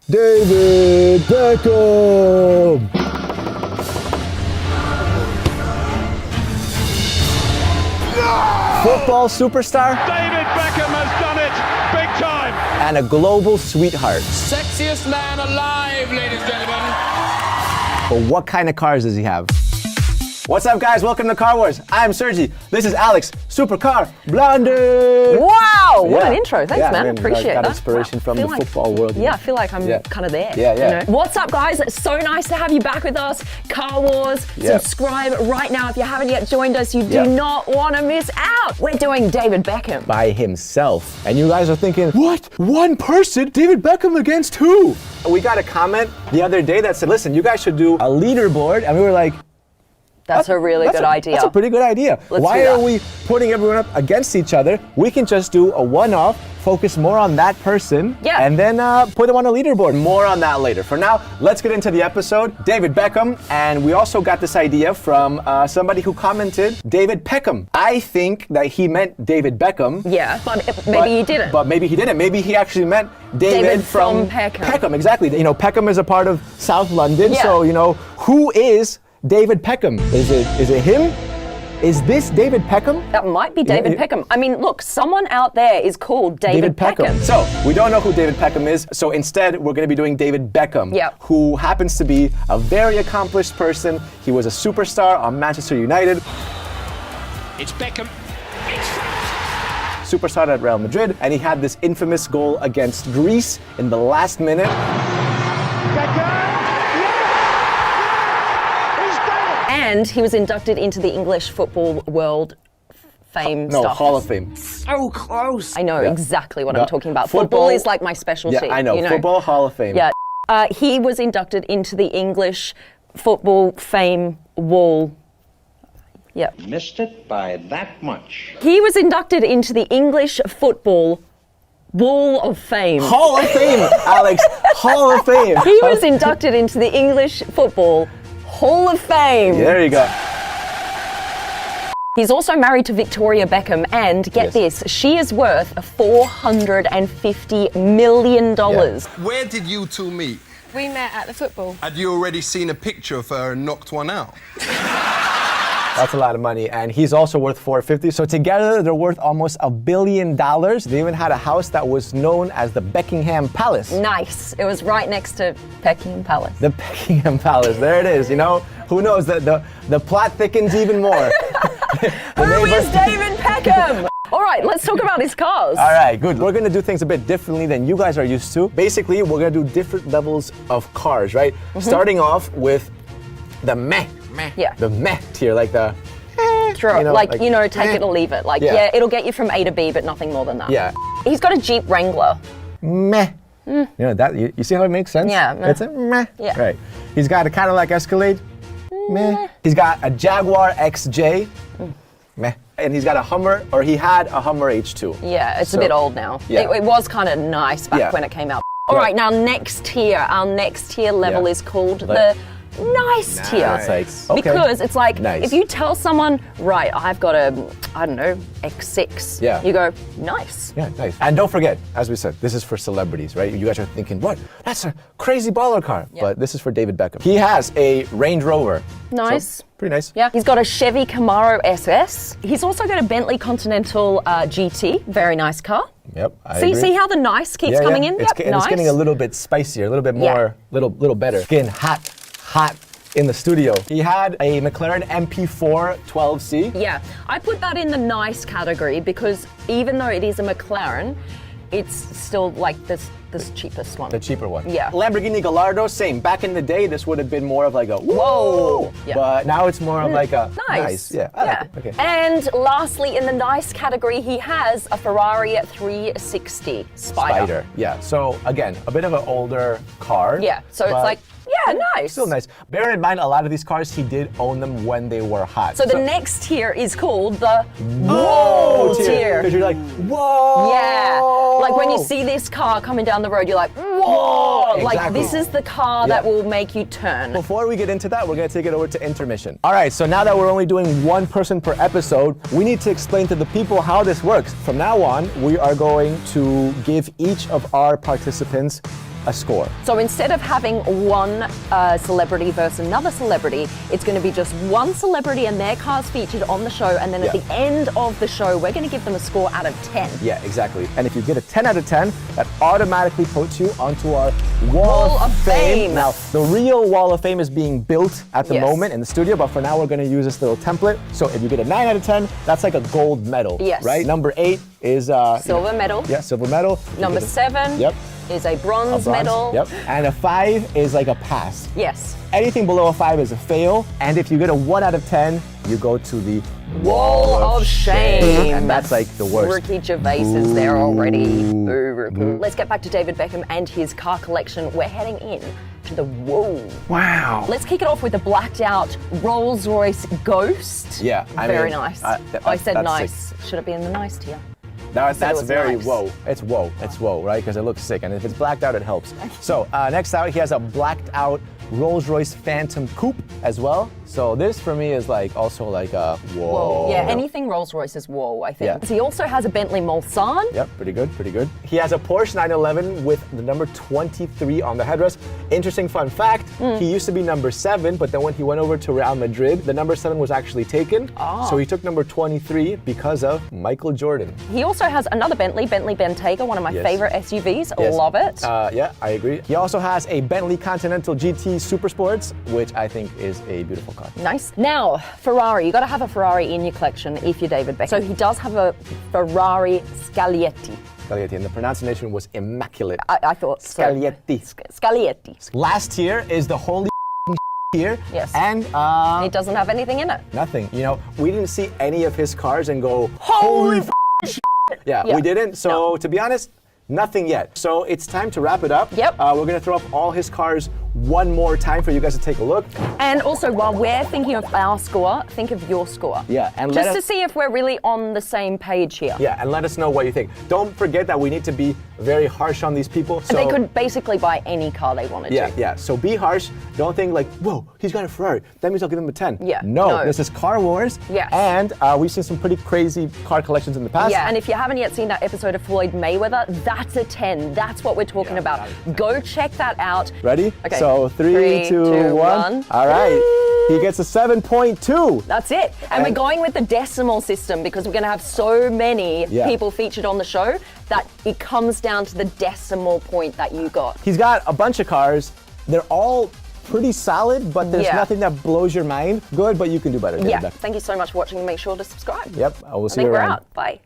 David Beckham! Football superstar David Beckham has done it big time. and a global sweetheart. Sexiest man alive, ladies and gentlemen. But what kind of cars does he have? What's up, guys? Welcome to Car Wars. I'm Sergi. This is Alex, Supercar Blondie. Wow, what an Yeah. intro. Thanks, Yeah, man. man, Appreciate got that. inspiration from Feel the like- football world. Yeah, I feel like I'm Yeah. kind of there. Yeah, yeah. You know? What's up, guys? So nice to have you back with us. Car Wars. Yeah. Subscribe right now if you haven't yet joined us. You do Yeah. not want to miss out. We're doing David Beckham. By himself. And you guys are thinking, what? One person? David Beckham against who? We got a comment the other day that said, listen, you guys should do a leaderboard. And we were like, That's a really good idea. That's a pretty good idea. Let's Why do that. are we putting everyone up against each other? We can just do a one-off, focus more on that person, Yeah. and then put them on a leaderboard. More on that later. For now, let's get into the episode. David Beckham, and we also got this idea from somebody who commented, David Peckham. I think that he meant David Beckham. Yeah, but maybe he didn't. But maybe he didn't. Maybe he actually meant David, David from Peckham. Peckham, exactly. You know, Peckham is a part of South London, Yeah. so, you know, who is David Peckham? Is it him? Is this David Peckham? That might be David Yeah. Peckham. I mean, look, someone out there is called David Peckham. So, we don't know who David Peckham is, so instead we're going to be doing David Beckham, Yeah. who happens to be a very accomplished person. He was a superstar on Manchester United, It's Beckham. superstar at Real Madrid, and he had this infamous goal against Greece in the last minute. And he was inducted into the English Football World Fame No, stuff. Hall of Fame. So close. I know Yeah. exactly what No, I'm talking about. football- Football is like my specialty. Yeah, I know. You Football Hall of Fame. Yeah. He was inducted into the English Football Fame Wall. Yeah. Missed it by that much. He was inducted into the English Football Wall of Fame. Hall of Fame, Alex. Hall of Fame. He was inducted into the English Football Hall of Fame. There you go. He's also married to Victoria Beckham, and get Yes. this, she is worth $450 million. Where did you two meet? We met at the football. Had you already seen a picture of her and knocked one out? That's a lot of money, and he's also worth 450. So together, they're worth almost $1 billion. They even had a house that was known as the Beckingham Palace. Nice. It was right next to Buckingham Palace. The Beckingham Palace. There it is. You know, who knows? The plot thickens even more. Who is David Beckham? All right, let's talk about his cars. All right, good. We're gonna do things a bit differently than you guys are used to. Basically, we're gonna do different levels of cars, right? Starting off with the meh. Yeah. The meh tier, like the. Sure. you know, like, like, you know, take it or leave it. Like, Yeah. yeah, it'll get you from A to B, but nothing more than that. Yeah. He's got a Jeep Wrangler. Meh. You know that you see how it makes sense? Yeah, meh. It's a meh. Yeah. Right. He's got a Cadillac Escalade. Meh. He's got a Jaguar XJ. Meh. And he's got a Hummer, or he had a Hummer H2. Yeah, it's So- a bit old now. Yeah. It was kind of nice back Yeah. when it came out. All right, now next tier. Our next tier level Yeah. is called Like- the nice tier. It's like, okay. Because it's like, Nice. if you tell someone, right, I've got a, I don't know, X6. Yeah. You go, nice. Yeah, nice. And don't forget, as we said, this is for celebrities, right? You guys are thinking, what? That's a crazy baller car. Yeah. But this is for David Beckham. He has a Range Rover. Nice. So, pretty nice. Yeah, he's got a Chevy Camaro SS. He's also got a Bentley Continental GT. Very nice car. Yep. I See, agree. see how the nice keeps Yeah, coming yeah. in? It's, Yep, and nice. it's getting a little bit spicier, a little bit Yeah. more, little better. It's getting hot in the studio. He had a McLaren MP4 12C. Yeah, I put that in the nice category because even though it is a McLaren, it's still like this cheapest one. The cheaper one. Yeah. Lamborghini Gallardo, same. Back in the day, this would have been more of like a whoa. Yeah. But now it's more of like a Nice. Yeah. I like it. Okay. And lastly, in the nice category, he has a Ferrari 360 Spider. Yeah. So again, a bit of an older car. Yeah, so it's but like, yeah, nice. still nice. Bear in mind, a lot of these cars, he did own them when they were hot. So the next tier is called the whoa tier. Because you're like, whoa. Yeah, like when you see this car coming down the road, you're like, whoa! Like Exactly. this is the car that will make you turn. Before we get into that, we're gonna take it over to intermission. All right, so now that we're only doing one person per episode, we need to explain to the people how this works. From now on, we are going to give each of our participants a score. So instead of having one celebrity versus another celebrity, it's going to be just one celebrity and their cars featured on the show, and then at Yeah. the end of the show, we're going to give them a score out of 10. Yeah, exactly. And if you get a 10 out of 10, that automatically puts you onto our Wall of Fame. Now, the real Wall of Fame is being built at the Yes. moment in the studio, but for now we're going to use this little template. So if you get a 9 out of 10, that's like a gold medal, Yes. right? Number 8 is Silver medal. Yeah, silver medal. You Number get a- 7 Yep. is a bronze medal. Yep. And a 5 is like a pass. Yes. Anything below a 5 is a fail. And if you get a 1 out of 10, you go to the Wall of Shame. And that's like the worst. Ricky Gervais is there already. Boo, Ricky. Let's get back to David Beckham and his car collection. We're heading in to the whoa. Wow. Let's kick it off with a blacked out Rolls-Royce Ghost. Yeah, I Very mean, nice. that- I said that's nice. Should it be in the nice tier? That's was very nice. whoa. It's whoa. It's whoa, right? Because it looks sick. And if it's blacked out, it helps. So next out, he has a blacked out Rolls-Royce Phantom Coupe as well. So this for me is like also like a whoa. Whoa. Yeah, anything Rolls-Royce is whoa, I think. Yeah. He also has a Bentley Mulsanne. Yep, pretty good, pretty good. He has a Porsche 911 with the number 23 on the headrest. Interesting fun fact, he used to be number 7, but then when he went over to Real Madrid, the number 7 was actually taken. So he took number 23 because of Michael Jordan. He also has another Bentley Bentayga, one of my Yes. favorite SUVs. Yes. Love it. Yeah, I agree. He also has a Bentley Continental GT Super Sports, which I think is a beautiful car. Nice. Now, Ferrari. You got to have a Ferrari in your collection if you're David Beckham. So he does have a Ferrari Scaglietti. Scaglietti, and the pronunciation was immaculate. I thought so. Scaglietti. Scaglietti. Last tier is the holy here. Yes. And He doesn't have anything in it. nothing. You know, we didn't see any of his cars and go, holy yeah, Yeah. we didn't. So to be honest, nothing yet. So it's time to wrap it up. Yep. We're gonna throw up all his cars one more time for you guys to take a look. And also, while we're thinking of our score, think of your score. Yeah, and Just let to us- see if we're really on the same page here. Yeah, and let us know what you think. Don't forget that we need to be very harsh on these people. So They could basically buy any car they wanted Yeah, to. yeah. So be harsh. Don't think like, whoa, he's got a Ferrari. That means I'll give him a 10. Yeah, No, no. this is Car Wars. Yes. And we've seen some pretty crazy car collections in the past. Yeah, and if you haven't yet seen that episode of Floyd Mayweather, that's a 10. That's what we're talking about. that is a 10. Go check that out. Ready? Okay. So 3, 2, 1. All right. He gets a 7.2. That's it. And we're going with the decimal system because we're going to have so many Yeah. people featured on the show that it comes down to the decimal point that you got. He's got a bunch of cars. They're all pretty solid, but there's Yeah. nothing that blows your mind. Good, but you can do better. David Yeah. Beckham. Thank you so much for watching. Make sure to subscribe. Yep. I will I see think you we're around. out. Bye.